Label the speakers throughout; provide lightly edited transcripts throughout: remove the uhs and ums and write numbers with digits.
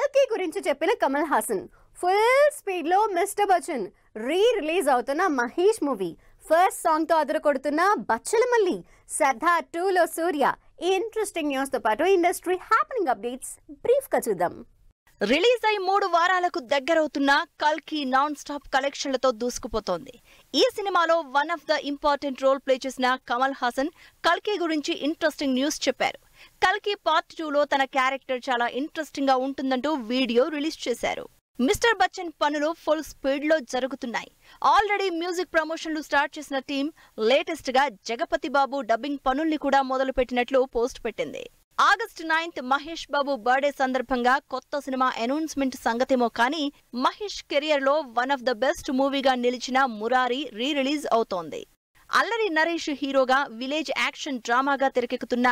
Speaker 1: కల్కి గురించి చెప్పిన కమల్ హాసన్ ఫుల్ స్పీడ్ లో మిస్టర్ బచ్చన్ రిలీజ్ అవుతున్న మహేష్ మూవీ ఫస్ట్ సాంగ్ తో అదరకొడుతున్న బచ్చలమల్లి సర్దార్ 2 లో సూర్య ఇంట్రెస్టింగ్ న్యూస్ తో పాటు ఇండస్ట్రీ హ్యాపెనింగ్ అప్డేట్స్ బ్రీఫ్ గా చూద్దాం.
Speaker 2: రిలీజ్ అయి 3 వారాలకు దగ్గరవుతున్న కల్కి నాన్ స్టాప్ కలెక్షన్లతో దూసుకుపోతోంది. ఈ సినిమాలో one of the important role play చేసిన కమల్ హాసన్ కల్కి గురించి ఇంట్రెస్టింగ్ న్యూస్ చెప్పారు. కల్కి పార్ట్ 2లో తన క్యారెక్టర్ చాలా ఇంట్రెస్టింగ్ గా ఉంటుందంటూ వీడియో రిలీజ్ చేశారు. మిస్టర్ బచ్చన్ పనులు ఫుల్ స్పీడ్ లో జరుగుతున్నాయి. ఆల్రెడీ మ్యూజిక్ ప్రమోషన్లు స్టార్ట్ చేసిన టీం లేటెస్ట్ గా జగపతి బాబు డబ్బింగ్ పనుల్ని కూడా మొదలు పెట్టినట్లు పోస్ట్ పెట్టింది. August 9th Mahesh Babu birthday సందర్భంగా కొత్త సినిమా అనౌన్స్మెంట్ సంగతేమో కానీ మహేష్ కెరియర్ లో వన్ ఆఫ్ ద బెస్ట్ మూవీగా నిలిచిన మురారి రిలీజ్ అవుతోంది. అల్లరి నరేష్ హీరోగా విలేజ్ యాక్షన్ డ్రామాగా తెరకెక్కుతున్న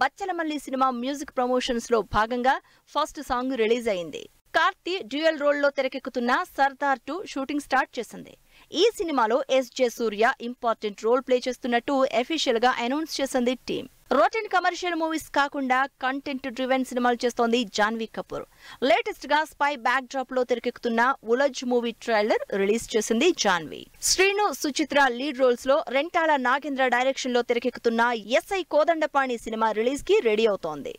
Speaker 2: బచ్చలమల్లి సినిమా మ్యూజిక్ ప్రమోషన్స్ లో భాగంగా ఫస్ట్ సాంగ్ రిలీజ్ అయింది. కార్తీ డ్యూయల్ రోల్ లో తెరకెక్కుతున్న సర్దార్ 2 షూటింగ్ స్టార్ట్ చేసింది. ఈ సినిమాలో ఎస్జే సూర్య ఇంపార్టెంట్ రోల్ ప్లే చేస్తున్నట్టు అఫీషియల్ గా అనౌన్స్ చేసింది టీం. రొటీన్ కమర్షియల్ మూవీస్ కాకుండా కంటెంట్ డ్రివెన్ సినిమాలు చేస్తోంది జాన్వీ కపూర్. లేటెస్ట్ గా స్పై బ్యాక్ డ్రాప్ లో తెరకెక్కుతున్న ఉలజ్ మూవీ ట్రైలర్ రిలీజ్ చేసింది జాన్వీ. శ్రీను సుచిత్ర లీడ్ రోల్స్ లో రెంటాల నాగేంద్ర డైరెక్షన్ లో తెరకెక్కుతున్న ఎస్ఐ కోదండపాణి సినిమా రిలీజ్ కి రెడీ అవుతోంది.